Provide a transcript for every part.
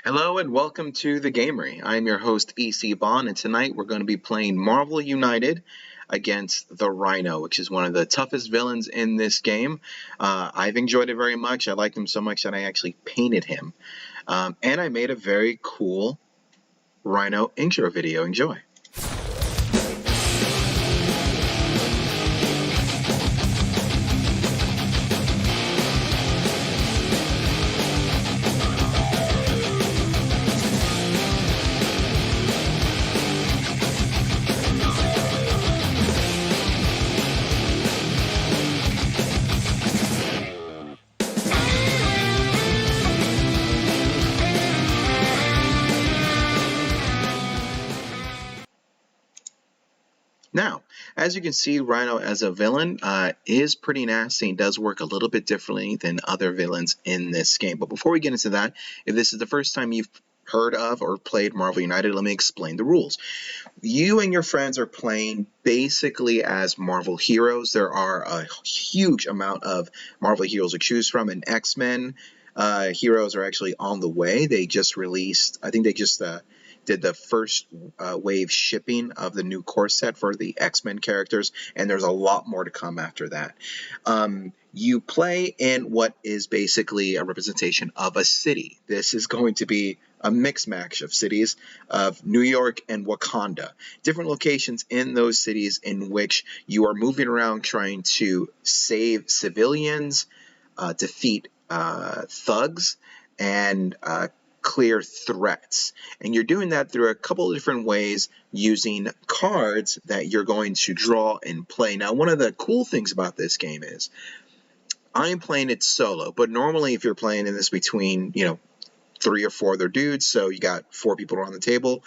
Hello and welcome to the Gamery. I'm your host EC Bond, and tonight we're going to be playing Marvel United against the Rhino, which is one of the toughest villains in this game. I've enjoyed it very much. I like him so much that I actually painted him. And I made a very cool Rhino intro video. Enjoy. Now, as you can see, Rhino as a villain is pretty nasty and does work a little bit differently than other villains in this game. But before we get into that, if this is the first time you've heard of or played Marvel United, let me explain the rules. You and your friends are playing basically as Marvel heroes. There are a huge amount of Marvel heroes to choose from, and X-Men heroes are actually on the way. They just released, I think they just did the first wave shipping of the new core set for the X-Men characters, and there's a lot more to come after that. You play in what is basically a representation of a city. This is going to be a mix match of cities of New York and Wakanda. Different locations in those cities in which you are moving around trying to save civilians, defeat thugs, and clear threats. And you're doing that through a couple of different ways using cards that you're going to draw and play. Now, one of the cool things about this game is I'm playing it solo, but normally if you're playing in this between, 3 or 4 other dudes, so you got 4 people around the table,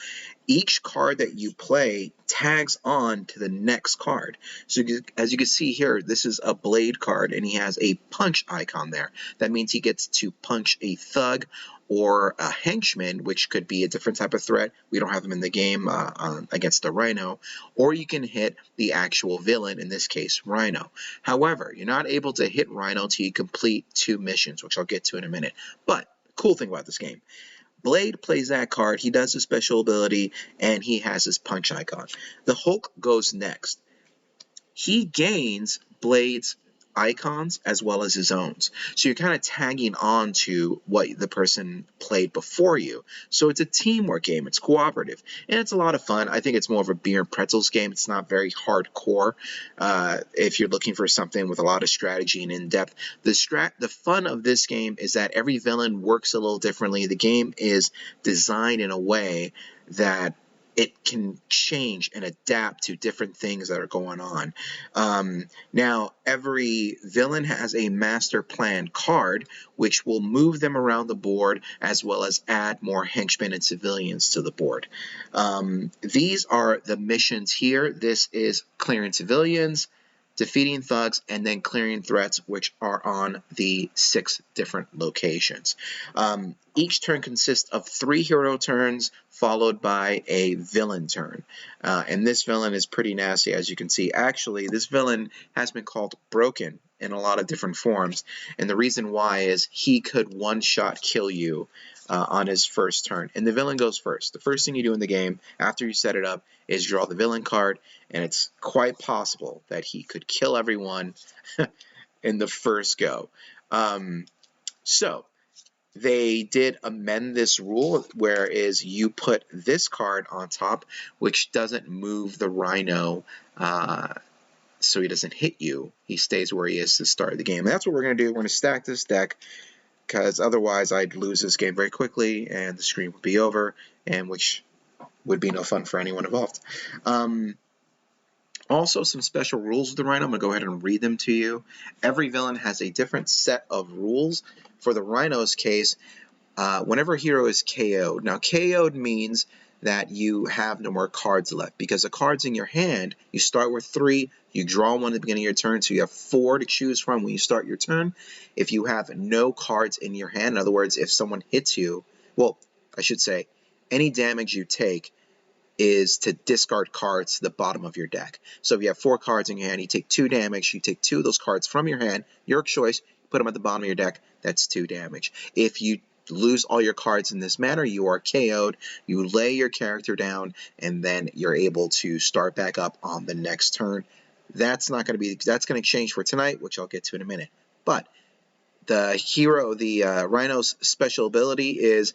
each card that you play tags on to the next card. So as you can see here, this is a blade card, and he has a punch icon there. That means he gets to punch a thug or a henchman, which could be a different type of threat. We don't have him in the game against the Rhino. Or you can hit the actual villain, in this case, Rhino. However, you're not able to hit Rhino until you complete 2 missions, which I'll get to in a minute. But cool thing about this game, Blade plays that card, he does his special ability, and he has his punch icon. The Hulk goes next. He gains Blade's icons as well as his own. So you're kind of tagging on to what the person played before you. So it's a teamwork game. It's cooperative. And it's a lot of fun. I think it's more of a beer and pretzels game. It's not very hardcore. If you're looking for something with a lot of strategy and in-depth. The fun of this game is that every villain works a little differently. The game is designed in a way that it can change and adapt to different things that are going on. Now, every villain has a master plan card, which will move them around the board as well as add more henchmen and civilians to the board. These are the missions here. This is clearing civilians, defeating thugs, and then clearing threats, which are on the 6 different locations. Each turn consists of 3 hero turns followed by a villain turn. And this villain is pretty nasty, as you can see. Actually, this villain has been called Broken in a lot of different forms. And the reason why is he could one-shot kill you on his first turn. And the villain goes first. The first thing you do in the game after you set it up is draw the villain card, and it's quite possible that he could kill everyone in the first go. So they did amend this rule, whereas you put this card on top, which doesn't move the Rhino so he doesn't hit you. He stays where he is to start the game. And that's what we're going to do. We're going to stack this deck, because otherwise I'd lose this game very quickly and the stream would be over, and which would be no fun for anyone involved. Also, some special rules with the Rhino. I'm going to go ahead and read them to you. Every villain has a different set of rules. For the Rhino's case, whenever a hero is KO'd. Now, KO'd means that you have no more cards left, because the cards in your hand, you start with 3, you draw one at the beginning of your turn, so you have 4 to choose from when you start your turn. If you have no cards in your hand, in other words, if someone hits you, well, I should say, any damage you take is to discard cards to the bottom of your deck. So if you have 4 cards in your hand, you take 2 damage, you take 2 of those cards from your hand, your choice, put them at the bottom of your deck, that's 2 damage. If you lose all your cards in this manner, you are KO'd. You lay your character down, and then you're able to start back up on the next turn. That's going to change for tonight, which I'll get to in a minute. But the Rhino's special ability is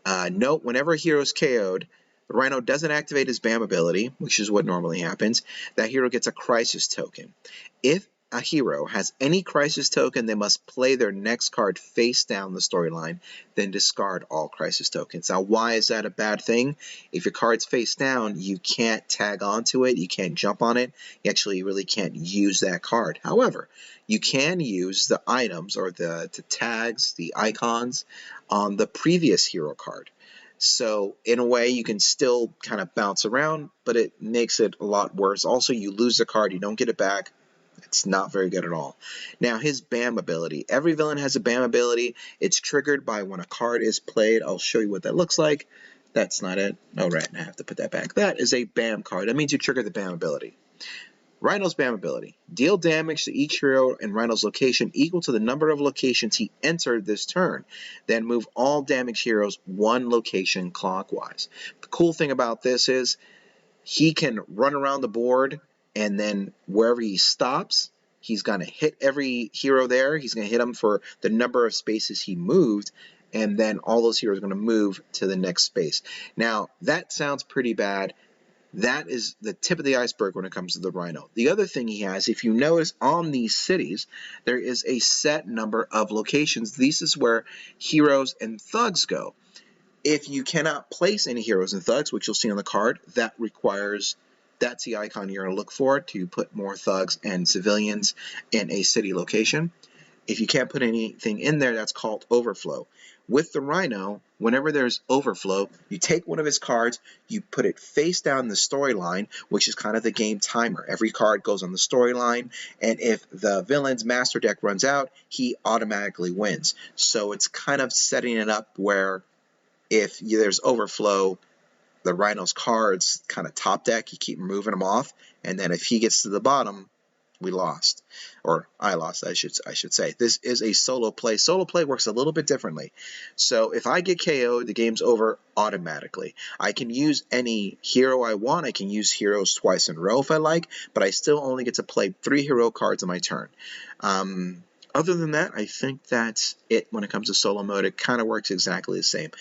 note whenever a hero is KO'd, the Rhino doesn't activate his BAM ability, which is what normally happens. That hero gets a crisis token. If a hero has any crisis token, they must play their next card face down the storyline, then discard all crisis tokens. Now, why is that a bad thing? If your card's face down, you can't tag onto it, you can't jump on it, you actually really can't use that card. However, you can use the items or the tags, the icons on the previous hero card. So in a way, you can still kind of bounce around, but it makes it a lot worse. Also, you lose the card, you don't get it back. It's not very good at all. Now, his BAM ability. Every villain has a BAM ability. It's triggered by when a card is played. I'll show you what that looks like. That's not it. Oh, right, I have to put that back. That is a BAM card. That means you trigger the BAM ability. Rhino's BAM ability. Deal damage to each hero in Rhino's location equal to the number of locations he entered this turn. Then move all damaged heroes one location clockwise. The cool thing about this is he can run around the board, and then wherever he stops, he's going to hit every hero there. He's going to hit them for the number of spaces he moved, and then all those heroes are going to move to the next space. Now, that sounds pretty bad. That is the tip of the iceberg when it comes to the Rhino. The other thing he has, if you notice on these cities, there is a set number of locations. This is where heroes and thugs go. If you cannot place any heroes and thugs, which you'll see on the card, that's the icon you're going to look for to put more thugs and civilians in a city location. If you can't put anything in there, that's called overflow. With the Rhino, whenever there's overflow, you take one of his cards, you put it face down the storyline, which is kind of the game timer. Every card goes on the storyline, and if the villain's master deck runs out, he automatically wins. So it's kind of setting it up where if there's overflow, the Rhino's cards kind of top deck, you keep moving them off, and then if he gets to the bottom, we lost. Or I lost, I should say. This is a solo play. Solo play works a little bit differently. So if I get KO'd, the game's over automatically. I can use any hero I want. I can use heroes twice in a row if I like, but I still only get to play 3 hero cards on my turn. Other than that, I think that's it when it comes to solo mode. It kind of works exactly the same.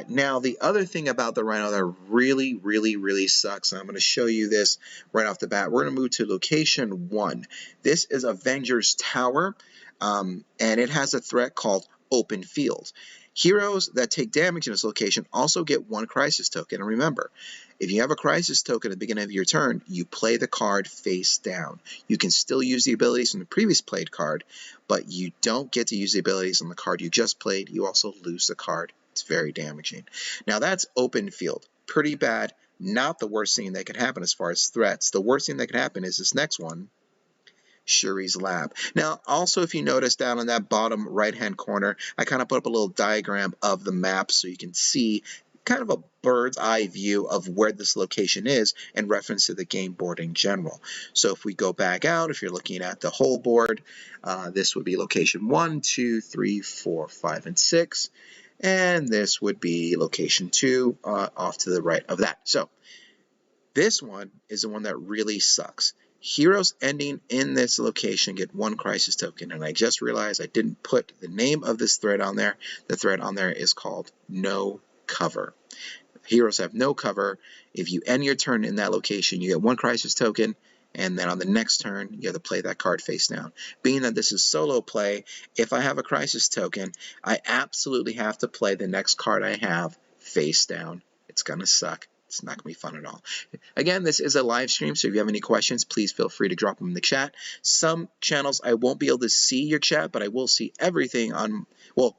Now, the other thing about the Rhino that really, really, really sucks, and I'm going to show you this right off the bat. We're going to move to location 1. This is Avengers Tower, and it has a threat called Open Field. Heroes that take damage in this location also get 1 crisis token. And remember, if you have a crisis token at the beginning of your turn, you play the card face down. You can still use the abilities from the previous played card, but you don't get to use the abilities on the card you just played. You also lose the card. It's very damaging. Now, that's Open Field. Pretty bad. Not the worst thing that could happen as far as threats. The worst thing that could happen is this next one, Shuri's Lab. Now, also, if you notice down in that bottom right-hand corner, I kind of put up a little diagram of the map so you can see kind of a bird's eye view of where this location is in reference to the game board in general. So if we go back out, if you're looking at the whole board, this would be location 1, 2, 3, 4, 5, and 6. And this would be location 2 off to the right of that. So this one is the one that really sucks. Heroes ending in this location get 1 crisis token, and I just realized I didn't put the name of this thread on there. The thread on there is called No Cover. Heroes have no cover. If you end your turn in that location, you get 1 crisis token, and then on the next turn, you have to play that card face down. Being that this is solo play, if I have a crisis token, I absolutely have to play the next card I have face down. It's going to suck. It's not going to be fun at all. Again, this is a live stream, so if you have any questions, please feel free to drop them in the chat. Some channels I won't be able to see your chat, but I will see everything on, well,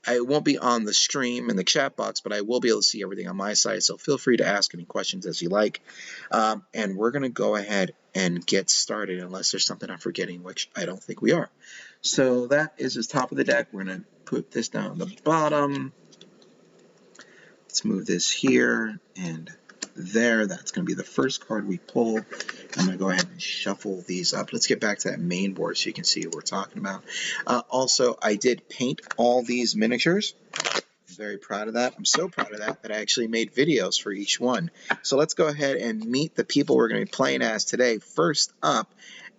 I won't be on the stream in the chat box, but I will be able to see everything on my side, so feel free to ask any questions as you like. And we're going to go ahead and get started, unless there's something I'm forgetting, which I don't think we are. So that is the top of the deck. We're going to put this down at the bottom. Let's move this here and there. That's going to be the first card we pull. I'm going to go ahead and shuffle these up. Let's get back to that main board so you can see what we're talking about. Also, I did paint all these miniatures. Very proud of that. I'm so proud of that I actually made videos for each one. So let's go ahead and meet the people we're going to be playing as today. First up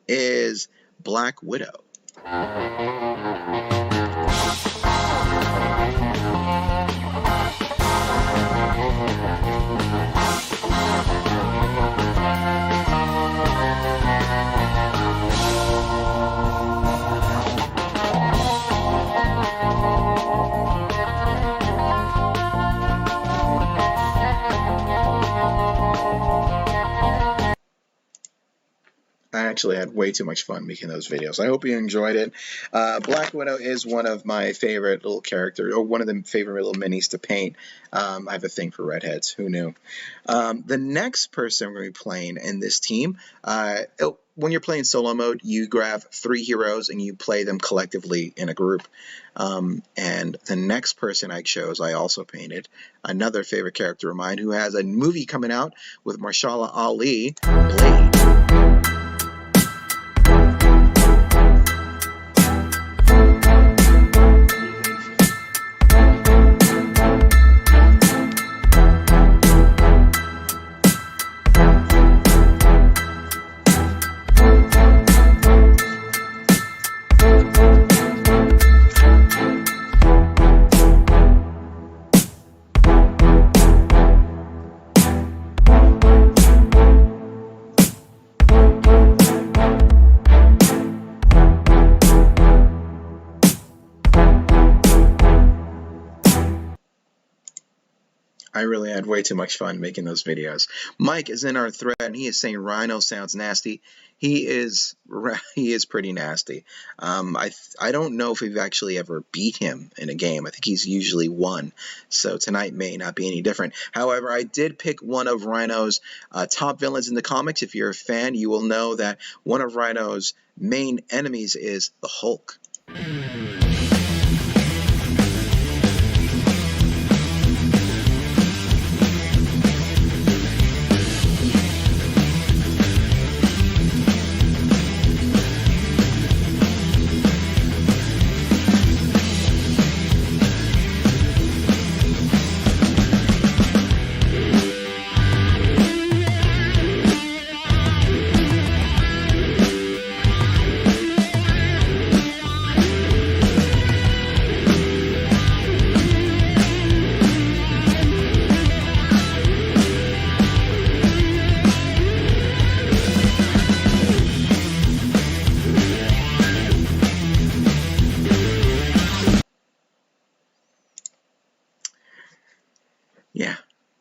is Black Widow. I actually had way too much fun making those videos. I hope you enjoyed it. Black Widow is one of my favorite little characters, or one of the favorite little minis to paint. I have a thing for redheads. Who knew? The next person we're going to be playing in this team, when you're playing solo mode, you grab 3 heroes and you play them collectively in a group. And the next person I chose, I also painted another favorite character of mine who has a movie coming out with Mahershala Ali, Blade. I really had way too much fun making those videos. Mike is in our thread, and he is saying Rhino sounds nasty. He is pretty nasty. I don't know if we've actually ever beat him in a game. I think he's usually won, so tonight may not be any different. However, I did pick one of Rhino's top villains in the comics. If you're a fan, you will know that one of Rhino's main enemies is the Hulk.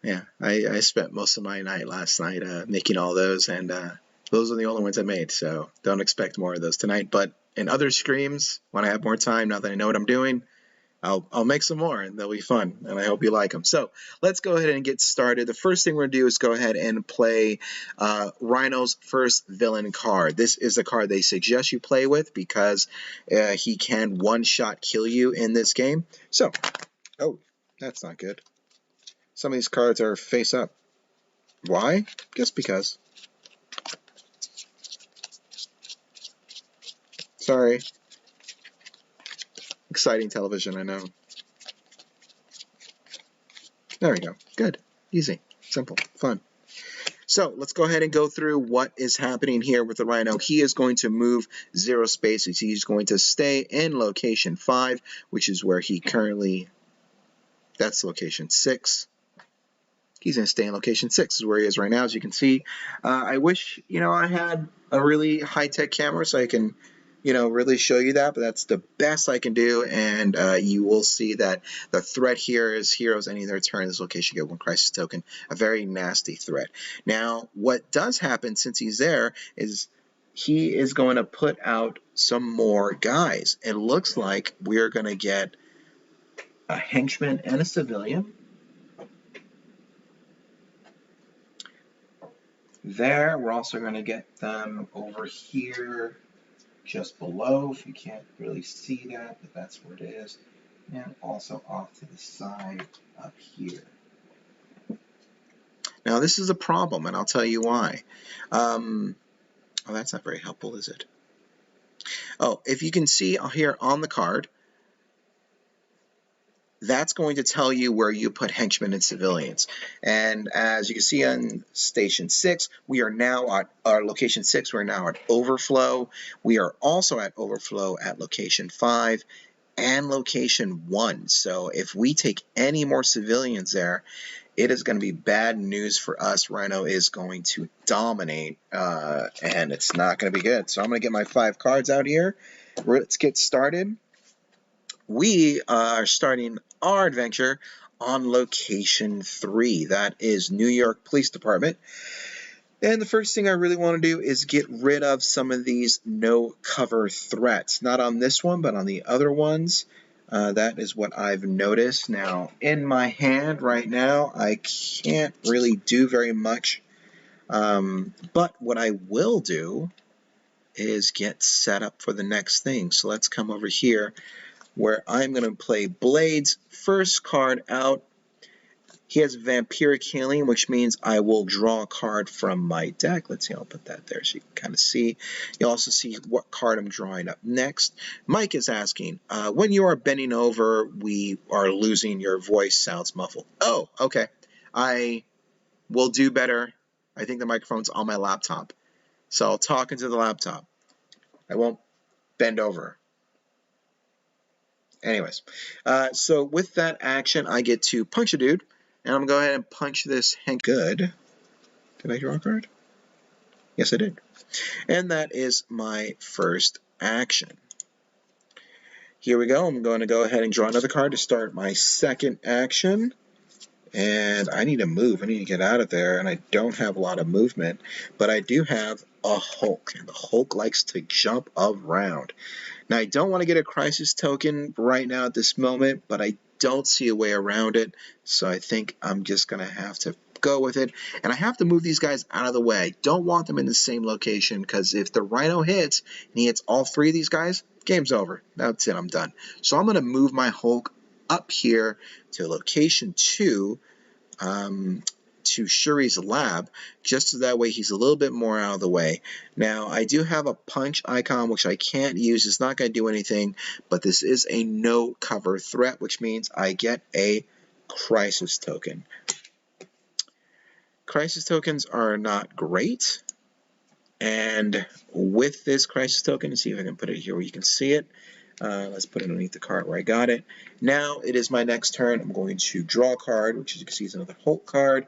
Yeah, I spent most of my night last night making all those, and those are the only ones I made, so don't expect more of those tonight. But in other streams, when I have more time, now that I know what I'm doing, I'll make some more, and they'll be fun, and I hope you like them. So let's go ahead and get started. The first thing we're going to do is go ahead and play Rhino's first villain card. This is the card they suggest you play with because he can one-shot kill you in this game. So, oh, that's not good. Some of these cards are face up. Why? Just because. Sorry. Exciting television, I know. There we go. Good. Easy. Simple. Fun. So let's go ahead and go through what is happening here with the Rhino. He is going to move 0 spaces. He's going to stay in location 5, which is where he currently... That's location 6. He's going to stay in location 6, is where he is right now, as you can see. I wish, I had a really high-tech camera so I can, really show you that, but that's the best I can do, and you will see that the threat here is heroes ending their turn in this location get 1 crisis token, a very nasty threat. Now, what does happen since he's there is he is going to put out some more guys. It looks like we're going to get a henchman and a civilian. There, we're also going to get them over here just below, if you can't really see that, but that's where it is, and also off to the side up here. Now, this is a problem, and I'll tell you why. Oh, that's not very helpful, is it? Oh, if you can see here on the card, that's going to tell you where you put henchmen and civilians. And as you can see on Station 6, we are now at our Location 6, we're now at Overflow. We are also at Overflow at Location 5 and Location 1. So if we take any more civilians there, it is going to be bad news for us. Rhino is going to dominate, and it's not going to be good. So I'm going to get my 5 cards out here. Let's get started. We are starting our adventure on Location 3. That is New York Police Department. And the first thing I really want to do is get rid of some of these no-cover threats. Not on this one, but on the other ones. That is what I've noticed. Now, in my hand right now, I can't really do very much. But what I will do is get set up for the next thing. So let's come over here, where I'm going to play Blade's first card out. He has Vampiric Healing, which means I will draw a card from my deck. Let's see, I'll put that there so you can kind of see. You'll also see what card I'm drawing up next. Mike is asking, when you are bending over, we are losing, your voice sounds muffled. Oh, okay. I will do better. I think the microphone's on my laptop. So I'll talk into the laptop. I won't bend over. Anyways, so with that action, I get to punch a dude, and I'm going to go ahead and punch this Hank. Good. Did I draw a card? Yes, I did. And that is my first action. Here we go. I'm going to go ahead and draw another card to start my second action. And I need to move. I need to get out of there, and I don't have a lot of movement, but I do have a Hulk, and the Hulk likes to jump around. Now, I don't want to get a crisis token right now at this moment, but I don't see a way around it, so I think I'm just going to have to go with it. And I have to move these guys out of the way. I don't want them in the same location, because if the Rhino hits, and he hits all 3 of these guys, game's over. That's it, I'm done. So I'm going to move my Hulk up here to Location 2, to Shuri's lab, just so that way he's a little bit more out of the way. Now, I do have a punch icon, which I can't use. It's not going to do anything, but this is a no-cover threat, which means I get a crisis token. Crisis tokens are not great, and with this crisis token, let's see if I can put it here where you can see it. Let's put it underneath the card where I got it. Now it is my next turn. I'm going to draw a card, which as you can see is another Hulk card,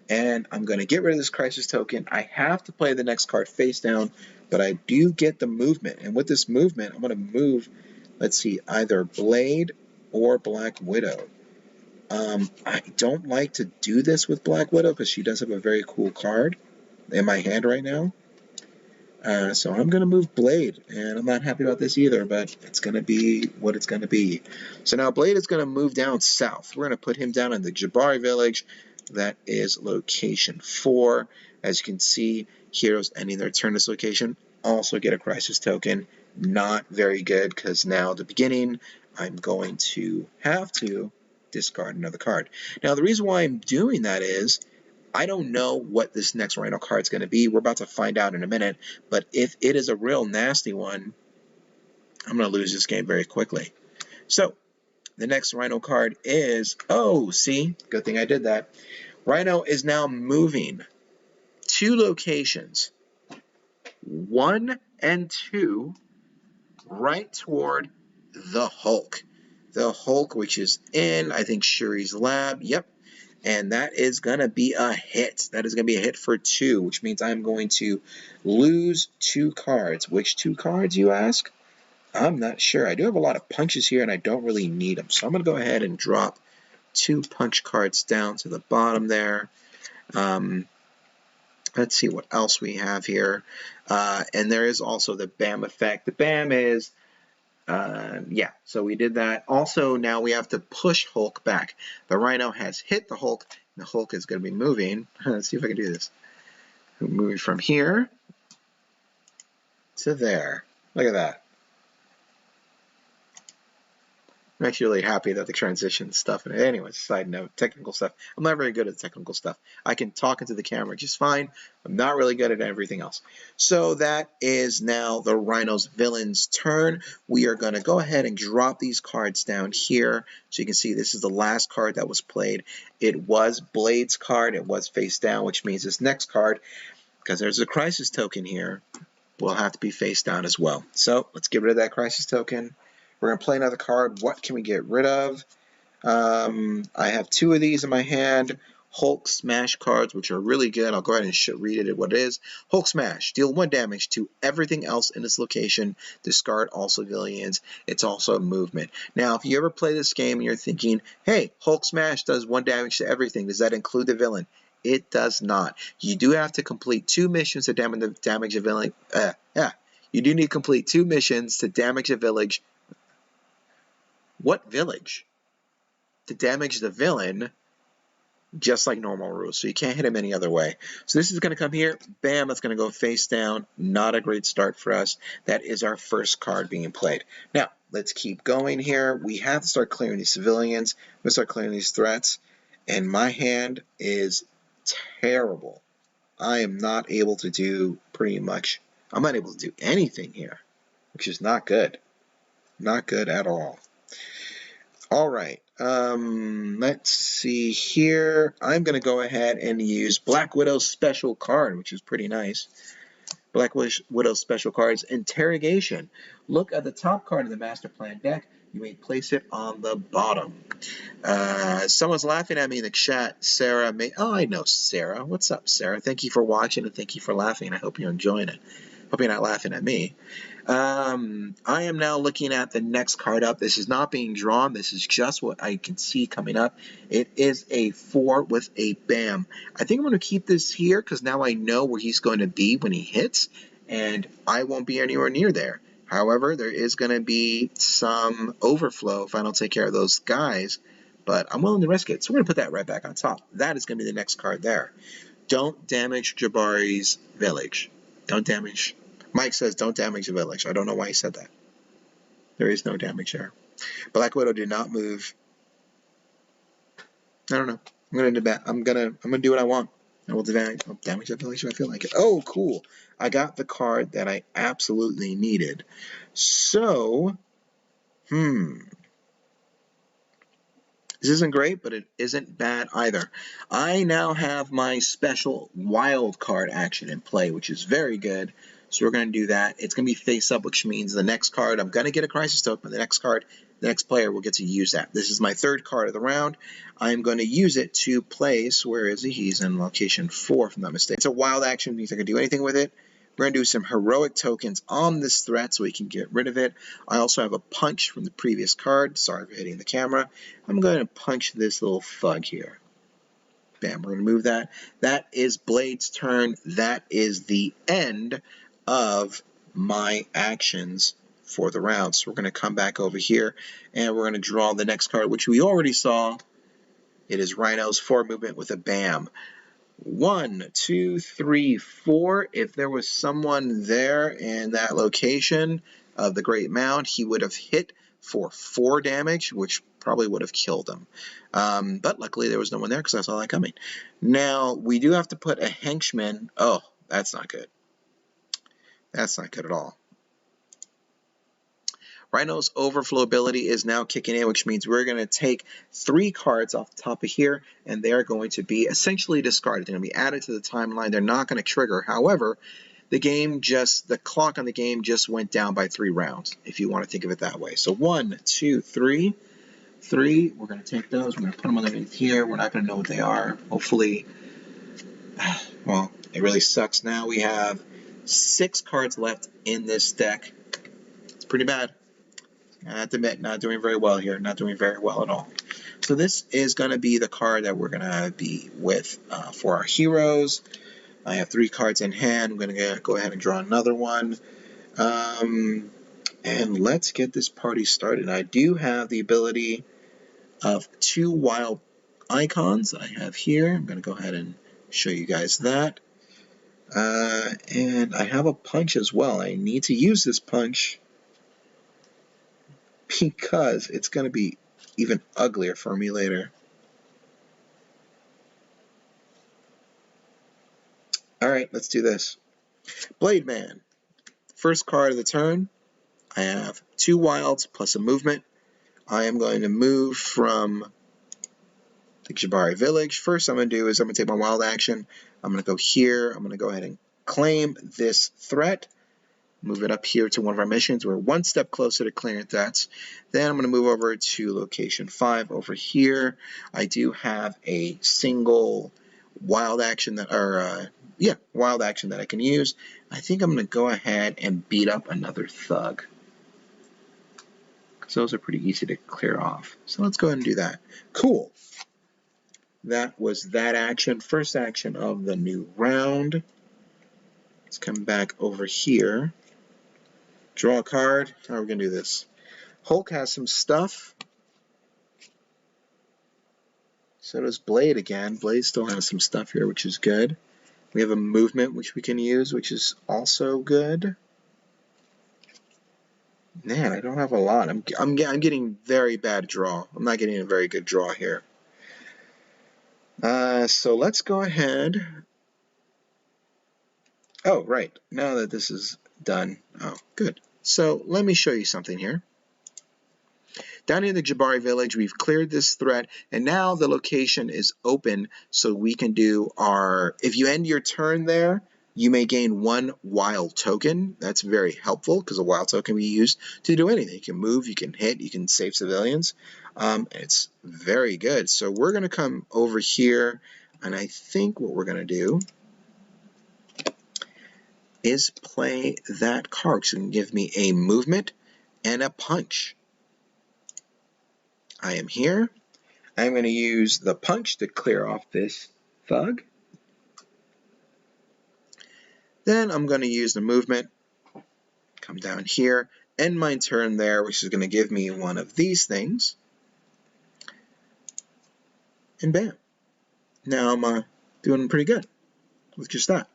and I'm going to get rid of this crisis token. I have to play the next card face down, but I do get the movement, and with this movement, I'm going to move, let's see, either Blade or Black Widow. I don't like to do this with Black Widow because she does have a very cool card in my hand right now. So I'm going to move Blade, and I'm not happy about this either, but it's going to be what it's going to be. So now Blade is going to move down south. We're going to put him down in the Jabari village. That is Location 4. As you can see, heroes ending their turn this location also get a crisis token. Not very good, because now at the beginning, I'm going to have to discard another card. Now, the reason why I'm doing that is I don't know what this next Rhino card is going to be. We're about to find out in a minute. But if it is a real nasty one, I'm going to lose this game very quickly. So the next Rhino card is, oh, see, good thing I did that. Rhino is now moving 2 locations, 1 and 2, right toward the Hulk. The Hulk, which is in, I think, Shuri's lab. Yep. And that is going to be a hit. That is going to be a hit for 2, which means I'm going to lose 2 cards. Which 2 cards, you ask? I'm not sure. I do have a lot of punches here, and I don't really need them. So I'm going to go ahead and drop 2 punch cards down to the bottom there. Let's see what else we have here. And there is also the BAM effect. The BAM is... yeah, so we did that. Also, now we have to push Hulk back. The Rhino has hit the Hulk, and the Hulk is going to be moving. Let's see if I can do this. Moving from here to there. Look at that. I'm actually really happy that the transition stuff. And anyways, side note, technical stuff. I'm not very good at technical stuff. I can talk into the camera just fine. I'm not really good at everything else. So that is now the Rhino's villain's turn. We are going to go ahead and drop these cards down here. So you can see this is the last card that was played. It was Blade's card. It was face down, which means this next card, because there's a crisis token here, will have to be face down as well. So let's get rid of that crisis token. We're going to play another card. What can we get rid of? I have two of these in my hand. Hulk Smash cards, which are really good. I'll go ahead and read it what it is. Hulk Smash. Deal 1 damage to everything else in its location. Discard all civilians. It's also movement. Now, if you ever play this game and you're thinking, hey, Hulk Smash does 1 damage to everything, does that include the villain? It does not. You do have to complete 2 missions to damage a villain. You do need to complete 2 missions to damage a village. What village? To damage the villain, just like normal rules. So you can't hit him any other way. So this is going to come here. Bam, it's going to go face down. Not a great start for us. That is our first card being played. Now, let's keep going here. We have to start clearing these civilians. We'll start clearing these threats. And my hand is terrible. I am not able to do pretty much. I'm not able to do anything here, which is not good. Not good at all. All right, let's see here. I'm going to go ahead and use Black Widow's special card, which is pretty nice. Black Widow's special card is Interrogation. Look at the top card of the Master Plan deck. You may place it on the bottom. Someone's laughing at me in the chat. Sarah may... Oh, I know Sarah. What's up, Sarah? Thank you for watching and thank you for laughing. I hope you're enjoying it. Hope you're not laughing at me. I am now looking at the next card up. This is not being drawn. This is just what I can see coming up. It is a 4 with a BAM. I think I'm going to keep this here because now I know where he's going to be when he hits, and I won't be anywhere near there. However, there is going to be some overflow if I don't take care of those guys, but I'm willing to risk it. So we're going to put that right back on top. That is going to be the next card there. Don't damage Jabari's village. Don't damage... Mike says, don't damage the village. I don't know why he said that. There is no damage there. Black Widow did not move. I don't know. I'm gonna do what I want. I will damage the village if I feel like it. Oh, cool. I got the card that I absolutely needed. So, this isn't great, but it isn't bad either. I now have my special wild card action in play, which is very good. So we're going to do that. It's going to be face up, which means the next card, I'm going to get a crisis token, but the next card, the next player will get to use that. This is my 3rd card of the round. I'm going to use it to place, where is he? He's in location 4, if I'm not mistaken. It's a wild action, means I can do anything with it. We're going to do some heroic tokens on this threat so we can get rid of it. I also have a punch from the previous card. Sorry for hitting the camera. I'm going to punch this little thug here. Bam, we're going to move that. That is Blade's turn. That is the end of my actions for the round. So we're going to come back over here and we're going to draw the next card, which we already saw. It is Rhino's 4 movement with a BAM. 1, 2, 3, 4. If there was someone there in that location of the Great Mound, he would have hit for 4 damage, which probably would have killed him. But luckily there was no one there because I saw that coming. Now, we do have to put a henchman. Oh, that's not good. That's not good at all. Rhino's overflow ability is now kicking in, which means we're going to take 3 cards off the top of here, and they're going to be essentially discarded. They're going to be added to the timeline. They're not going to trigger. However, the clock on the game just went down by 3 rounds, if you want to think of it that way. So 1, 2, 3. 3, we're going to take those. We're going to put them underneath here. We're not going to know what they are. Hopefully, well, it really sucks. Now we have 6 cards left in this deck. It's pretty bad. I have to admit, not doing very well here. Not doing very well at all. So this is going to be the card that we're going to be with for our heroes. I have 3 cards in hand. I'm going to go ahead and draw another one. And let's get this party started. I do have the ability of 2 wild icons I have here. I'm going to go ahead and show you guys that. And I have a punch as well. I need to use this punch. because it's going to be even uglier for me later. Alright, let's do this. Blade Man. First card of the turn. I have 2 wilds plus a movement. I am going to move from the Jabari Village. First I'm going to do is I'm going to take my wild action. I'm going to go here. I'm going to go ahead and claim this threat. Move it up here to one of our missions. We're one step closer to clearing threats. Then I'm going to move over to location 5 over here. I do have a single wild action that, wild action that I can use. I think I'm going to go ahead and beat up another thug, because those are pretty easy to clear off. So let's go ahead and do that. Cool. That was that action. First action of the new round. Let's come back over here. Draw a card. How are we going to do this? Hulk has some stuff. So does Blade again. Blade still has some stuff here, which is good. We have a movement which we can use, which is also good. Man, I don't have a lot. I'm getting very bad draw. I'm not getting a very good draw here. So let's go ahead. Oh, right. Now that this is done. Oh, good. So let me show you something here. Down in the Jabari Village, we've cleared this threat, and now the location is open, so we can do our... If you end your turn there, you may gain 1 wild token. That's very helpful, because a wild token can be used to do anything. You can move, you can hit, you can save civilians. It's very good. So we're going to come over here, and I think what we're going to do is play that card, so it can give me a movement and a punch. I am here. I'm going to use the punch to clear off this thug. Then I'm going to use the movement, come down here, end my turn there, which is going to give me one of these things. And bam. Now I'm doing pretty good with just that.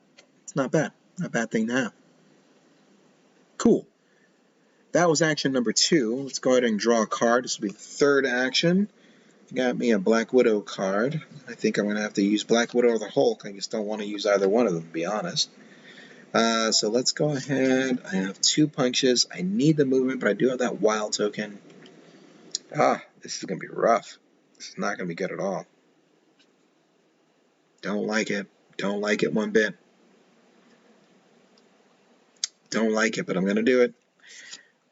It's not bad. Not a bad thing to have. Cool. That was action number 2. Let's go ahead and draw a card. This will be the third action. Got me a Black Widow card. I think I'm going to have to use Black Widow or the Hulk. I just don't want to use either one of them, to be honest. So let's go ahead. I have 2 punches. I need the movement, but I do have that wild token. This is going to be rough. This is not going to be good at all. Don't like it. Don't like it one bit. Don't like it, but I'm going to do it.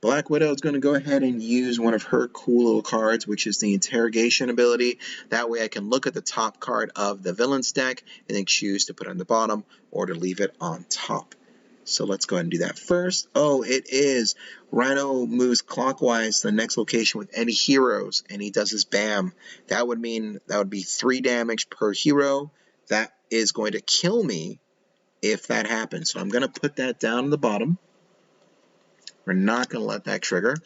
Black Widow is going to go ahead and use one of her cool little cards, which is the interrogation ability. That way I can look at the top card of the villain's deck and then choose to put it on the bottom or to leave it on top. So let's go ahead and do that first. Oh, it is. Rhino moves clockwise to the next location with any heroes, and he does his BAM. That would mean that would be 3 damage per hero. That is going to kill me if that happens. So I'm going to put that down on the bottom. We're not going to let that trigger.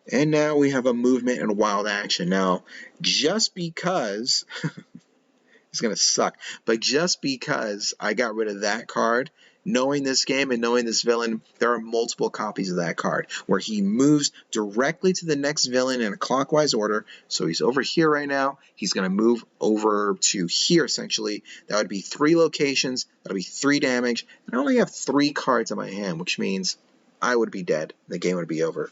And now we have a movement and a wild action. Now, just because, it's going to suck, but just because I got rid of that card, knowing this game and knowing this villain, there are multiple copies of that card where he moves directly to the next villain in a clockwise order. So he's over here right now. He's going to move over to here, essentially. That would be 3 locations. That would be 3 damage. And I only have 3 cards in my hand, which means I would be dead. The game would be over.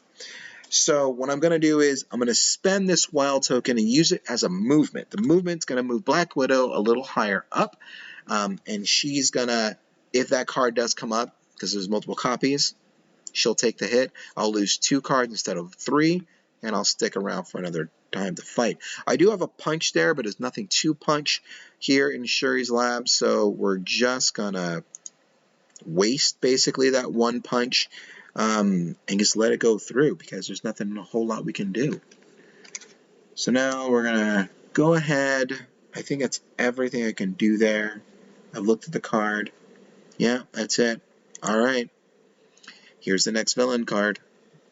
So what I'm going to do is I'm going to spend this wild token and use it as a movement. The movement's going to move Black Widow a little higher up. And she's going to... If that card does come up, because there's multiple copies, she'll take the hit. I'll lose 2 cards instead of 3, and I'll stick around for another time to fight. I do have a punch there, but there's nothing to punch here in Shuri's lab, so we're just going to waste, basically, that 1 punch and just let it go through, because there's nothing a whole lot we can do. So now we're going to go ahead. I think that's everything I can do there. I've looked at the card. Yeah, that's it. Alright. Here's the next villain card.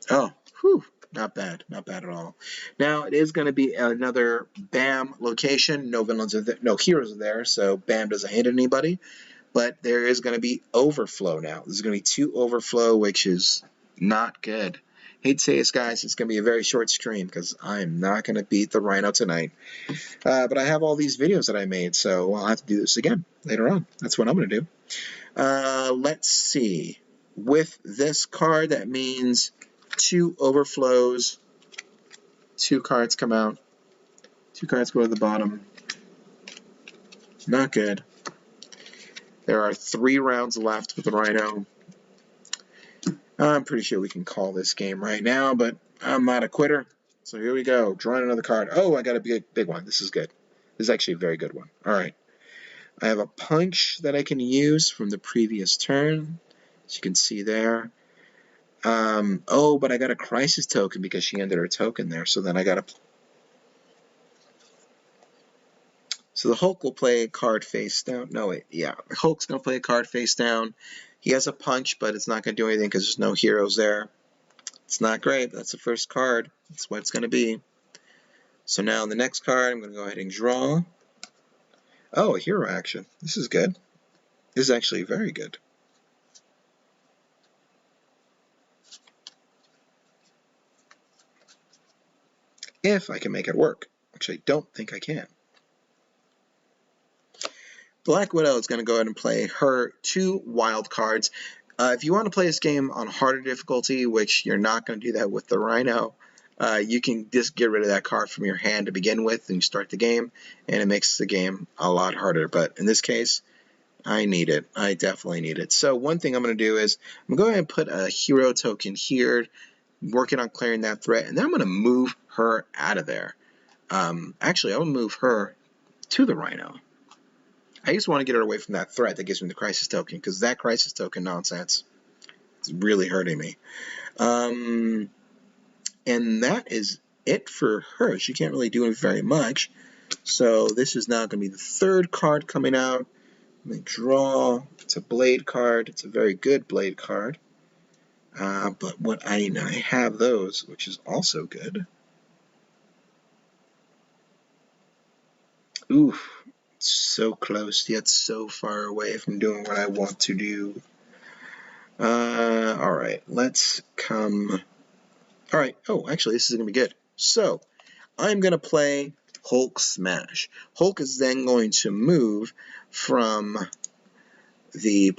Oh, whew. Not bad. Not bad at all. Now, it is going to be another BAM location. No villains are there. No heroes are there, so BAM doesn't hit anybody. But there is going to be overflow now. There's going to be 2 overflow, which is Not good. Hate to say this, guys. It's going to be a very short stream because I'm not going to beat the Rhino tonight. But I have all these videos that I made, so I'll have to do this again later on. That's what I'm going to do. Let's see. With this card, that means 2 overflows. 2 cards come out. 2 cards go to the bottom. Not good. There are 3 rounds left with the Rhino. I'm pretty sure we can call this game right now, but I'm not a quitter. So here we go. Drawing another card. Oh, I got a big one. This is good. This is actually a very good one. All right. I have a punch that I can use from the previous turn, as you can see there. Oh, but I got a crisis token because she ended her token there. So then I got to... So the Hulk will play a card face down. No, wait. Yeah, the Hulk's going to play a card face down. He has a punch, but it's not going to do anything because there's no heroes there. It's not great. That's the first card. That's what it's going to be. So now the next card, I'm going to go ahead and draw. Oh, a hero action. This is good. This is actually very good. If I can make it work, which I don't think I can. Black Widow is going to go ahead and play her 2 wild cards. If you want to play this game on harder difficulty, which you're not going to do that with the Rhino, you can just get rid of that card from your hand to begin with and you start the game, and it makes the game a lot harder. But in this case, I need it. I definitely need it. So one thing I'm going to do is I'm going to go ahead and put a hero token here, working on clearing that threat, and then I'm going to move her out of there. Actually, I'll move her to the Rhino. I just want to get her away from that threat that gives me the crisis token, because that crisis token nonsense is really hurting me. And that is it for her. She can't really do very much. So this is now going to be the 3rd card coming out. Let me draw. It's a blade card. It's a very good blade card. But what I have those, which is also good. Oof. So close, yet so far away from doing what I want to do. Alright, let's come... Alright, oh, actually, this is going to be good. So, I'm going to play Hulk Smash. Hulk is then going to move from the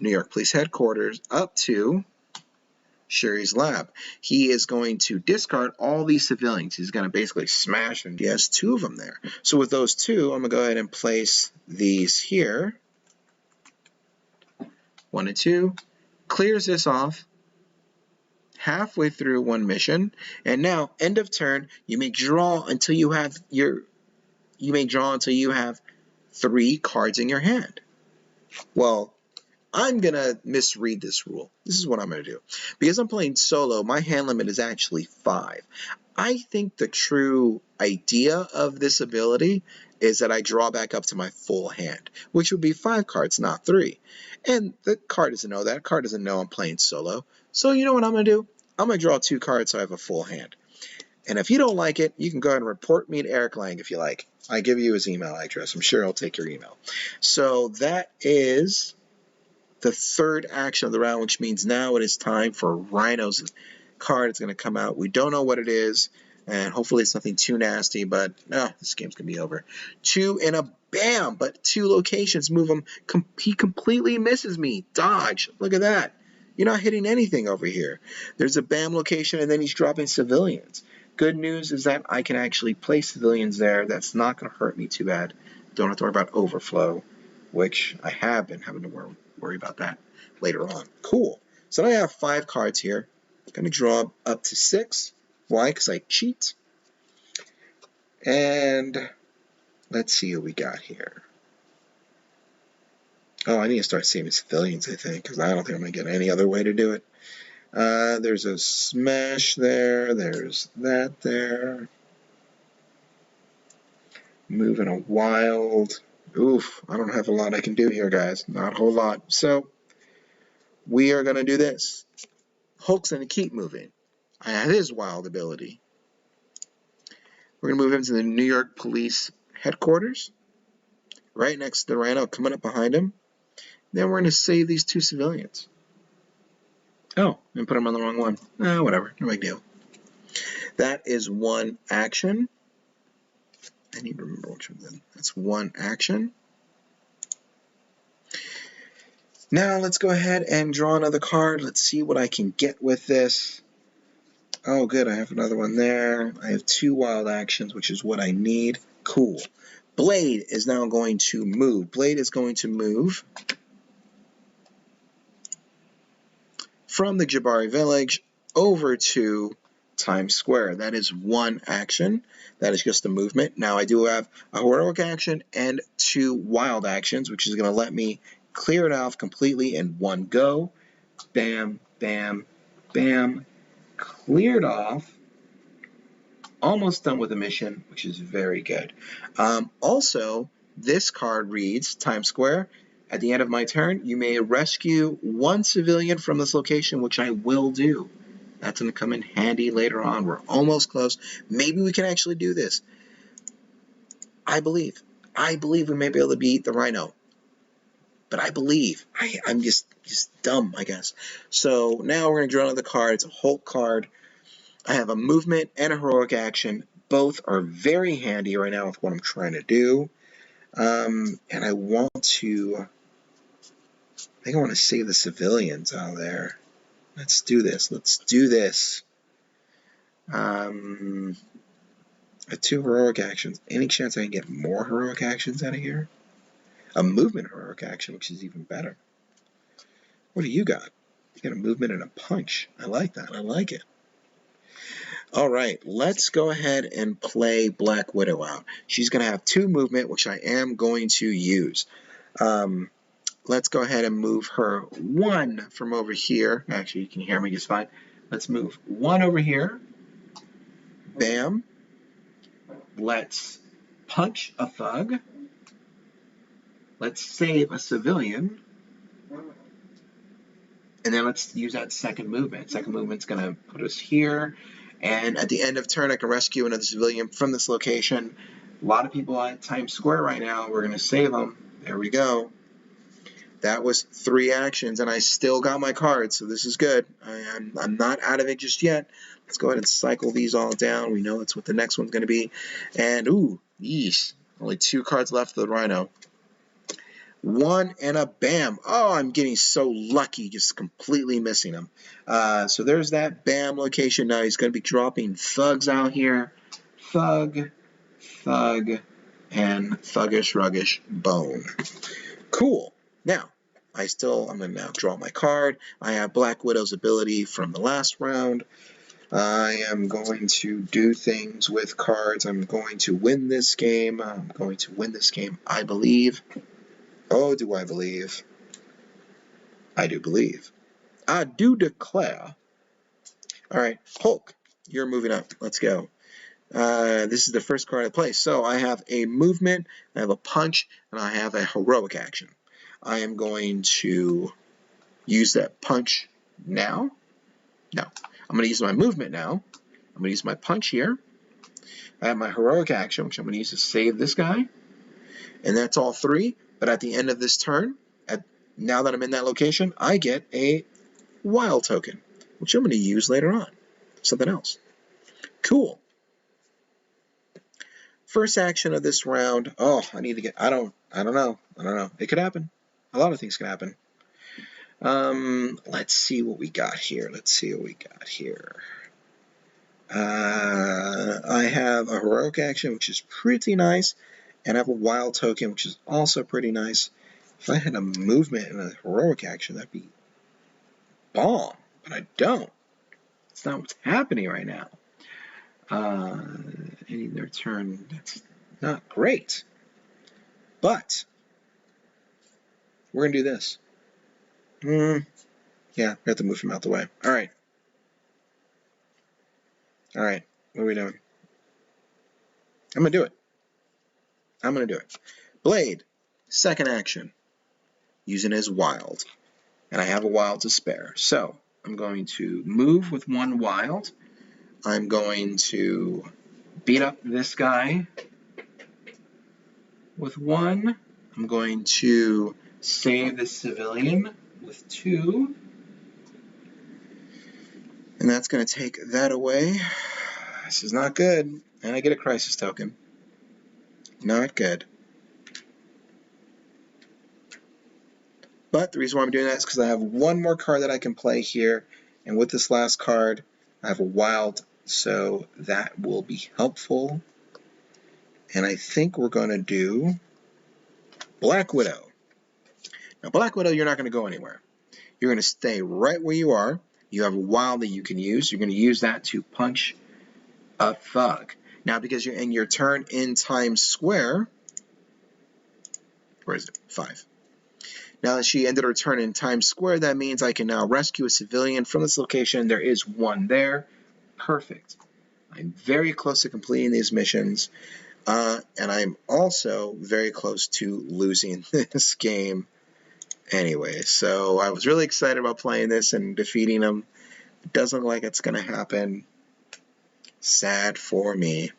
New York Police Headquarters up to Sherry's lab. He is going to discard all these civilians. He's going to basically smash them. He has 2 of them there. So with those 2, I'm going to go ahead and place these here. 1 and 2. Clears this off. Halfway through one mission. And now, end of turn, you may draw until you have 3 cards in your hand. Well, I'm going to misread this rule. This is what I'm going to do. Because I'm playing solo, my hand limit is actually 5. I think the true idea of this ability is that I draw back up to my full hand, which would be 5 cards, not 3. And the card doesn't know that. The card doesn't know I'm playing solo. So you know what I'm going to do? I'm going to draw 2 cards so I have a full hand. And if you don't like it, you can go ahead and report me to Eric Lang if you like. I give you his email address. I'm sure he'll take your email. So that is the 3rd action of the round, which means now it is time for Rhino's card. It's going to come out. We don't know what it is, and hopefully it's nothing too nasty, but this game's going to be over. 2 and a bam, but 2 locations move him. He completely misses me. Dodge. Look at that. You're not hitting anything over here. There's a bam location, and then he's dropping civilians. Good news is that I can actually place civilians there. That's not going to hurt me too bad. Don't have to worry about overflow, which I have been having to worry about that later on. Cool. So now I have 5 cards here. I'm going to draw up to 6. Why? Because I cheat. And let's see what we got here. Oh, I need to start saving civilians, I think, because I don't think I'm going to get any other way to do it. There's a smash there. There's that there. Moving a wild. Oof, I don't have a lot I can do here, guys. Not a whole lot. So, we are going to do this. Hulk's going to keep moving. I have his wild ability. We're going to move him to the New York Police Headquarters. Right next to the Rhino, coming up behind him. Then we're going to save these 2 civilians. Oh, and put him on the wrong one. Whatever, no big deal. That is one action. I need to remember which one then. That's one action. Now let's go ahead and draw another card. Let's see what I can get with this. Oh, good, I have another one there. I have 2 wild actions, which is what I need. Cool. Blade is now going to move. Blade is going to move from the Jabari village over to Times Square. That is one action. That is just a movement. Now I do have a heroic action and 2 wild actions, which is going to let me clear it off completely in one go. Bam, bam, bam. Cleared off. Almost done with the mission, which is very good. Also, this card reads, Times Square, at the end of my turn, you may rescue 1 civilian from this location, which I will do. That's going to come in handy later on. We're almost close. Maybe we can actually do this. I believe we may be able to beat the Rhino. But I believe. I'm just dumb, I guess. So now we're going to draw another card. It's a Hulk card. I have a movement and a heroic action. Both are very handy right now with what I'm trying to do. And I want to... I think I want to save the civilians out there. Let's do this. Let's do this. 2 heroic actions. Any chance I can get more heroic actions out of here? A movement heroic action, which is even better. What do you got? You got a movement and a punch. I like that. I like it. All right, let's go ahead and play Black Widow out. She's going to have 2 movement, which I am going to use. Let's go ahead and move her 1 from over here. Actually, you can hear me just fine. Let's move 1 over here. Bam. Let's punch a thug. Let's save a civilian. And then let's use that second movement. Second movement's going to put us here. And at the end of turn, I can rescue another civilian from this location. A lot of people at Times Square right now. We're going to save them. There we go. That was 3 actions, and I still got my cards, so this is good. I'm not out of it just yet. Let's go ahead and cycle these all down. We know it's what the next one's going to be. And, ooh, yeesh. Only 2 cards left for the Rhino. 1 and a bam. Oh, I'm getting so lucky, just completely missing him. So there's that bam location. Now he's going to be dropping thugs out here. Thug, thug, and thuggish, ruggish, bone. Cool. Now, I'm going to now draw my card. I have Black Widow's ability from the last round. I am going to do things with cards. I'm going to win this game. I'm going to win this game, I believe. Oh, do I believe? I do believe. I do declare. All right, Hulk, you're moving up. Let's go. This is the first card I play. So I have a movement, I have a punch, and I have a heroic action. I am going to use that punch now. No, I'm going to use my movement now. I'm going to use my punch here. I have my heroic action, which I'm going to use to save this guy. And that's all 3. But at the end of this turn, now that I'm in that location, I get a wild token, which I'm going to use later on. Something else. Cool. First action of this round. Oh, I need to get... I don't know. It could happen. A lot of things can happen. Let's see what we got here. I have a heroic action, which is pretty nice, and I have a wild token, which is also pretty nice. If I had a movement and a heroic action, that'd be bomb, but I don't. It's not what's happening right now. Ending their turn, that's not great. But we're going to do this. Yeah, we have to move him out the way. All right. What are we doing? I'm going to do it. Blade, second action. Using his wild. And I have a wild to spare. So I'm going to move with 1 wild. I'm going to beat up this guy with 1. I'm going to save the civilian with 2. And that's going to take that away. This is not good. And I get a crisis token. Not good. But the reason why I'm doing that is because I have one more card that I can play here. And with this last card, I have a wild. So that will be helpful. And I think we're going to do Black Widow. Now, Black Widow, you're not going to go anywhere. You're going to stay right where you are. You have a wild that you can use. You're going to use that to punch a thug. Now, because you're in your turn in Times Square, where is it? 5. Now that she ended her turn in Times Square, that means I can now rescue a civilian from this location. There is one there. Perfect. I'm very close to completing these missions. And I'm also very close to losing this game anyway. So I was really excited about playing this and defeating him. It doesn't look like it's going to happen. Sad for me.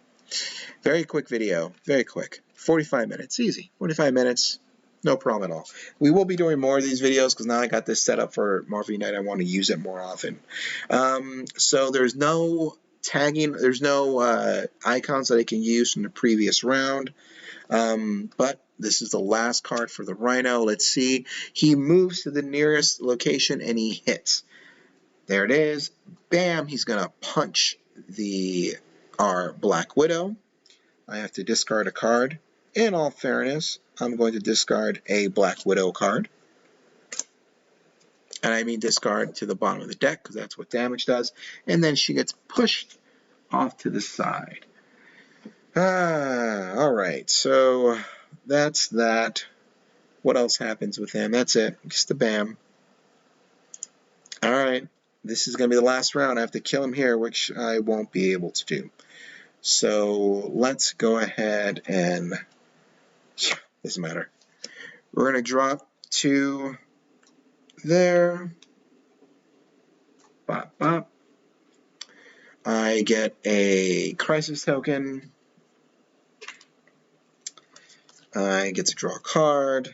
Very quick video. Very quick. 45 minutes. Easy. 45 minutes. No problem at all. We will be doing more of these videos because now I got this set up for Marvel Unite. I want to use it more often. So there's no tagging. There's no icons that I can use from the previous round. But this is the last card for the Rhino. Let's see. He moves to the nearest location and he hits. There it is. Bam. He's going to punch our Black Widow. I have to discard a card. In all fairness, I'm going to discard a Black Widow card. And I mean discard to the bottom of the deck because that's what damage does. And then she gets pushed off to the side. Alright, so that's that. What else happens with him? That's it. Just a bam. Alright, this is going to be the last round. I have to kill him here, which I won't be able to do. So let's go ahead and... doesn't matter. We're going to drop 2 there. Bop, bop. I get a crisis token. I get to draw a card.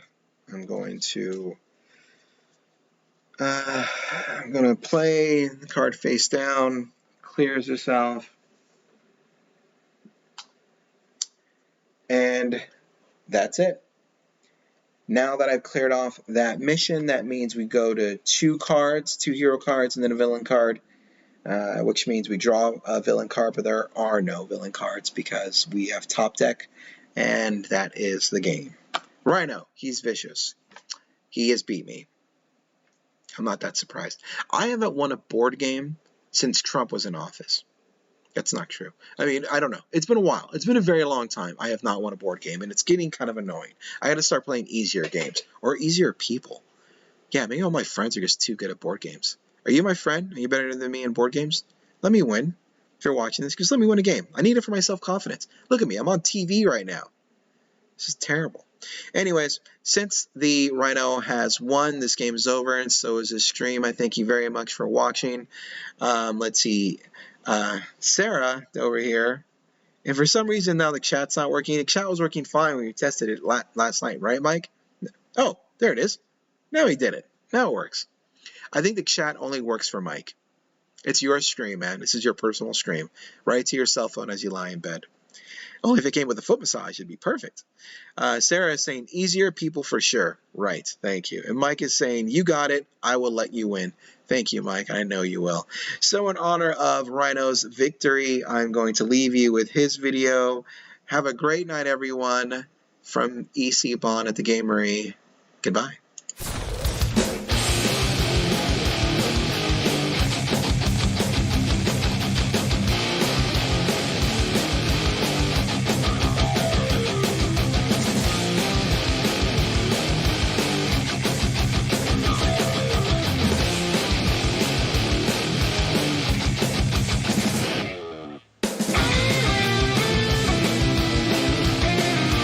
I'm going to play the card face down. Clears herself. And that's it. Now that I've cleared off that mission, that means we go to 2 cards, 2 hero cards, and then a villain card, which means we draw a villain card, but there are no villain cards because we have top deck, and that is the game. Rhino, he's vicious. He has beat me. I'm not that surprised. I haven't won a board game since Trump was in office. That's not true. I mean, I don't know. It's been a while. It's been a very long time. I have not won a board game, and it's getting kind of annoying. I got to start playing easier games or easier people. Yeah, maybe all my friends are just too good at board games. Are you my friend? Are you better than me in board games? Let me win. If you're watching this, just let me win a game. I need it for my self-confidence. Look at me. I'm on TV right now. This is terrible. Anyways, since the Rhino has won, this game is over, and so is this stream. I thank you very much for watching. Let's see. Sarah over here, and for some reason now the chat's not working. The chat was working fine when we tested it last night, right, Mike? Oh, there it is. Now he did it. Now it works. I think the chat only works for Mike. It's your stream, man. This is your personal stream. Right to your cell phone as you lie in bed. Oh, if it came with a foot massage, it'd be perfect. Sarah is saying, easier people for sure. Right, thank you. And Mike is saying, you got it. I will let you win. Thank you, Mike. I know you will. So in honor of Rhino's victory, I'm going to leave you with his video. Have a great night, everyone. From EC Bond at the Gamery. Goodbye.